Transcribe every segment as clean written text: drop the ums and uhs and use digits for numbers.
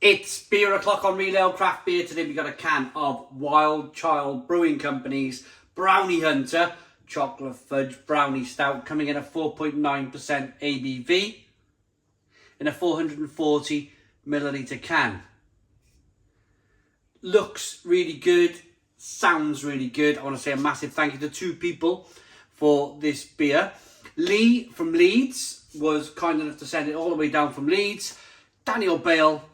It's beer o'clock on Real Ale Craft Beer. Today we got a can of Wilde Brewing Company's Brownie Hunter Chocolate Fudge Brownie Stout, coming in at 4.9% ABV in a 440 milliliter can. Looks really good, sounds really good. I want to say a massive thank you to two people for this beer. Lee from Leeds was kind enough to send it all the way down from Leeds. Daniel Bale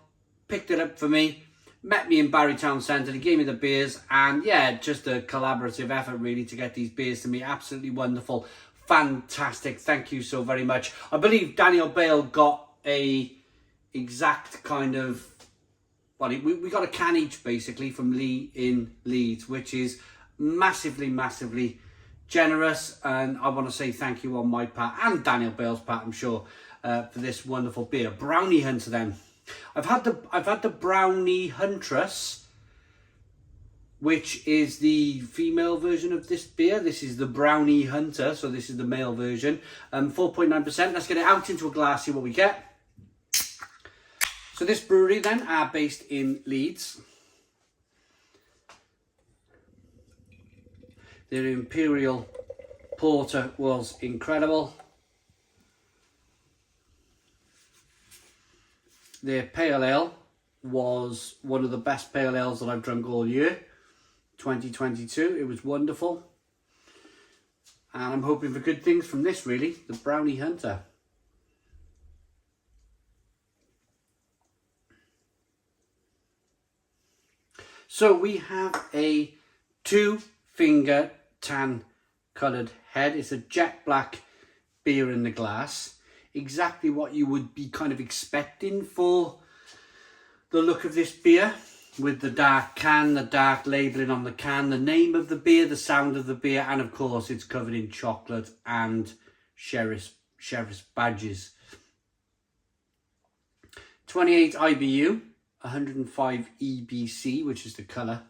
picked it up for me, met me in Barry Town Centre, he gave me the beers, and yeah, just a collaborative effort really to get these beers to me. Absolutely wonderful, fantastic, thank you so very much. I believe Daniel Bale got a exact kind of, well, we got a can each basically from Lee in Leeds, which is massively generous, and I want to say thank you on my part and Daniel Bale's part, I'm sure, for this wonderful beer. Brownie Hunter then. I've had the Brownie Huntress, which is the female version of this beer. This is the Brownie Hunter, so this is the male version. 4.9%. Let's get it out into a glass, see what we get. So this brewery then are based in Leeds. Their Imperial Porter was incredible. Their pale ale was one of the best pale ales that I've drunk all year, 2022. It was wonderful. And I'm hoping for good things from this really, the Brownie Hunter. So we have a 2-finger tan coloured head. It's a jet black beer in the glass. Exactly what you would be kind of expecting for the look of this beer, with the dark can, the dark labelling on the can, the name of the beer, the sound of the beer, and of course it's covered in chocolate and sheriff's badges. 28 IBU, 105 EBC, which is the colour.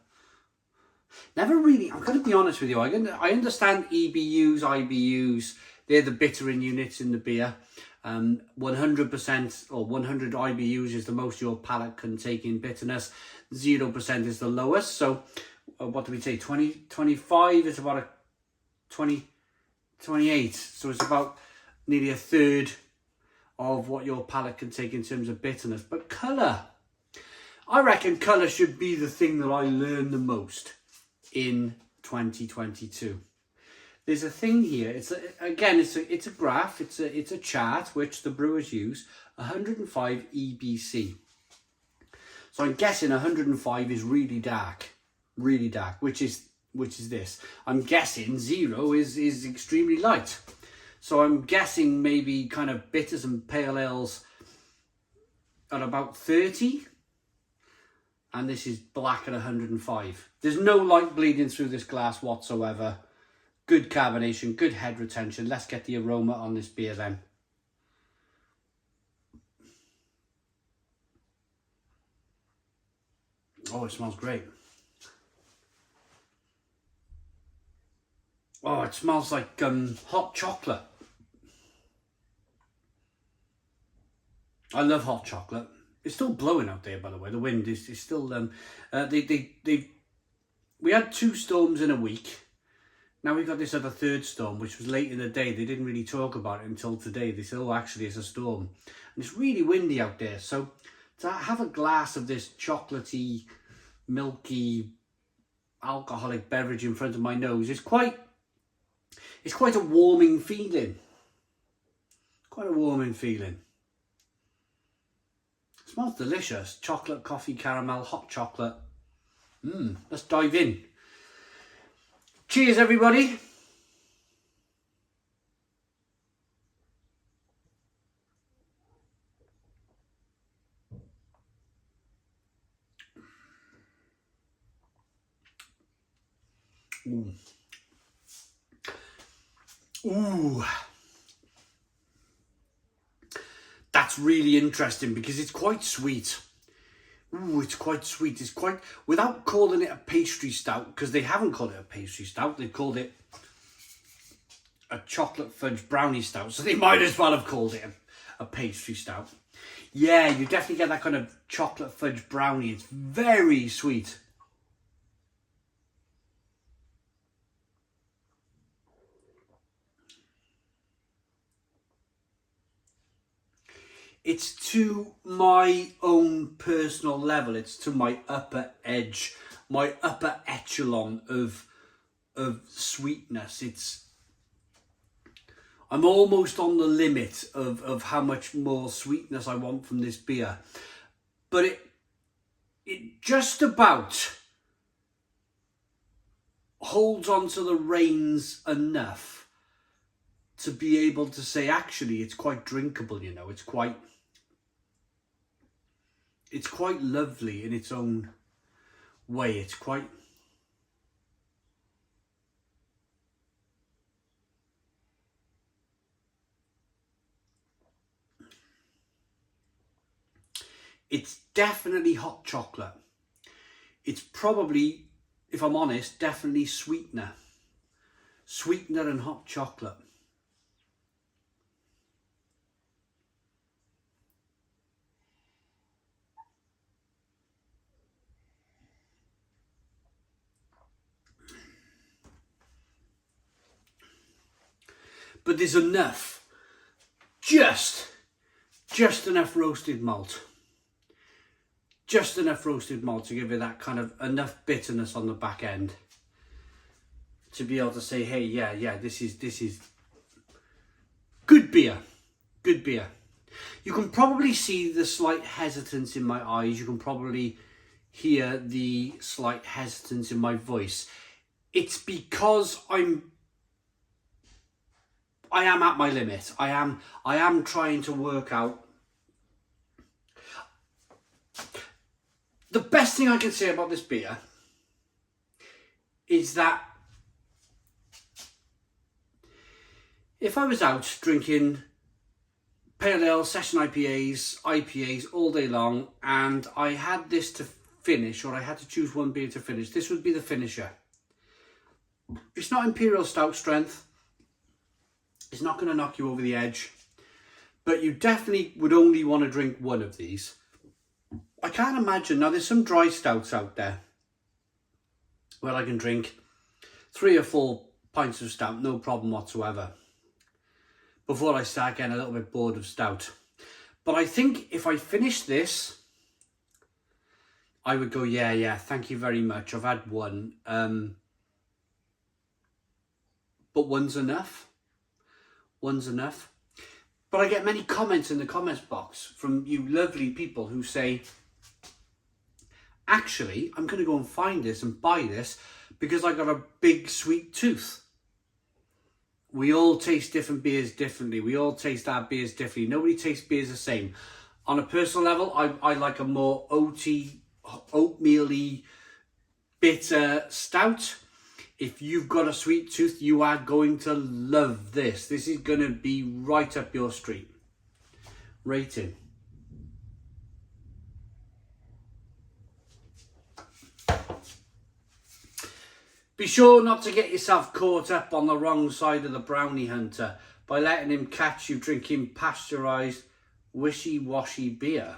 Never really, I'm going to be honest with you, I understand EBUs, IBUs, they're the bittering units in the beer. 100% or 100 IBUs is the most your palate can take in bitterness. 0% is the lowest. So what do we say? 25 is about a 28. So it's about nearly a third of what your palate can take in terms of bitterness. But colour, I reckon colour should be the thing that I learn the most in 2022. There's a thing here. It's a graph. It's a chart which the brewers use. 105 EBC. So I'm guessing 105 is really dark, which is this. I'm guessing 0 is extremely light. So I'm guessing maybe kind of bitters and pale ales at about 30, and this is black at 105. There's no light bleeding through this glass whatsoever. Good carbonation, good head retention. Let's get the aroma on this beer then. Oh, it smells great. Oh, it smells like hot chocolate. I love hot chocolate. It's still blowing out there, by the way. The wind is still... we had 2 storms in a week. Now we've got this other third storm, which was late in the day. They didn't really talk about it until today. They said, oh, actually, it's a storm. And it's really windy out there. So to have a glass of this chocolatey, milky, alcoholic beverage in front of my nose is quite a warming feeling. Quite a warming feeling. It smells delicious. Chocolate, coffee, caramel, hot chocolate. Let's dive in. Cheers, everybody. Ooh. Ooh. That's really interesting because it's quite sweet. Ooh, it's quite sweet. It's quite, without calling it a pastry stout, because they haven't called it a pastry stout, they've called it a chocolate fudge brownie stout, so they might as well have called it a pastry stout. Yeah, you definitely get that kind of chocolate fudge brownie. It's very sweet. It's to my own personal level. It's to my upper edge, my upper echelon of sweetness. I'm almost on the limit of how much more sweetness I want from this beer. But it just about holds on to the reins enough to be able to say, actually, it's quite drinkable, you know. It's quite lovely in its own way. It's definitely hot chocolate. It's probably, if I'm honest, definitely sweetener and hot chocolate. But there's enough, just enough roasted malt. Just enough roasted malt to give it that kind of enough bitterness on the back end to be able to say, hey, yeah, this is good beer. Good beer. You can probably see the slight hesitance in my eyes. You can probably hear the slight hesitance in my voice. It's because I am at my limit. I am trying to work out. The best thing I can say about this beer is that if I was out drinking pale ale, session IPAs all day long, and I had this to finish, or I had to choose one beer to finish, this would be the finisher. It's not imperial stout strength. It's not going to knock you over the edge, but you definitely would only want to drink one of these. I can't imagine, now there's some dry stouts out there where I can drink 3 or 4 pints of stout, no problem whatsoever, before I start getting a little bit bored of stout. But I think if I finish this, I would go, yeah, thank you very much. I've had one. But one's enough. One's enough. But I get many comments in the comments box from you lovely people who say, actually, I'm going to go and find this and buy this because I got a big sweet tooth. We all taste different beers differently. We all taste our beers differently. Nobody tastes beers the same. On a personal level, I like a more oatmeal-y, bitter stout. If you've got a sweet tooth, you are going to love this. This is going to be right up your street. Rating. Be sure not to get yourself caught up on the wrong side of the brownie hunter by letting him catch you drinking pasteurised, wishy-washy beer,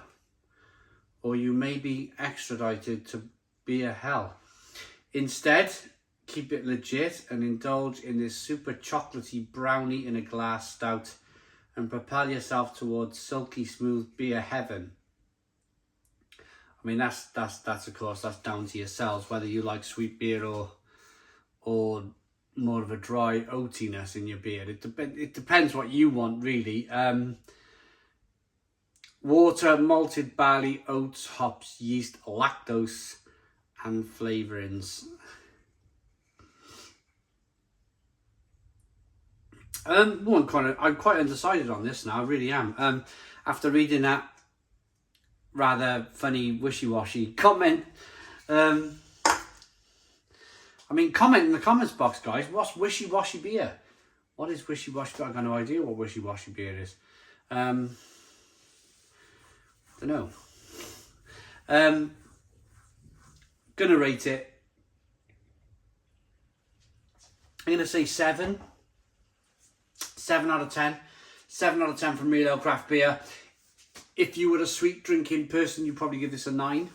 or you may be extradited to beer hell. Instead, keep it legit and indulge in this super chocolatey brownie in a glass stout and propel yourself towards silky smooth beer heaven. I mean, that's of course, that's down to yourselves, whether you like sweet beer or more of a dry oatiness in your beer. It depends what you want, really. Water, malted barley, oats, hops, yeast, lactose, and flavourings. I'm quite undecided on this now. I really am. After reading that rather funny wishy-washy comment. I mean, comment in the comments box, guys. What's wishy-washy beer? What is wishy-washy beer? I've got no idea what wishy-washy beer is. Don't know. Gonna rate it. I'm gonna say 7. 7 out of 10. 7 out of 10 from Real Ale Craft Beer. If you were a sweet drinking person, you'd probably give this a 9.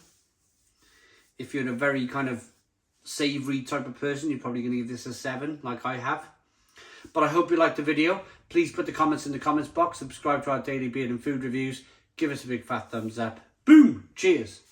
If you're a very kind of savoury type of person, you're probably going to give this a 7, like I have. But I hope you liked the video. Please put the comments in the comments box. Subscribe to our daily beer and food reviews. Give us a big fat thumbs up. Boom! Cheers!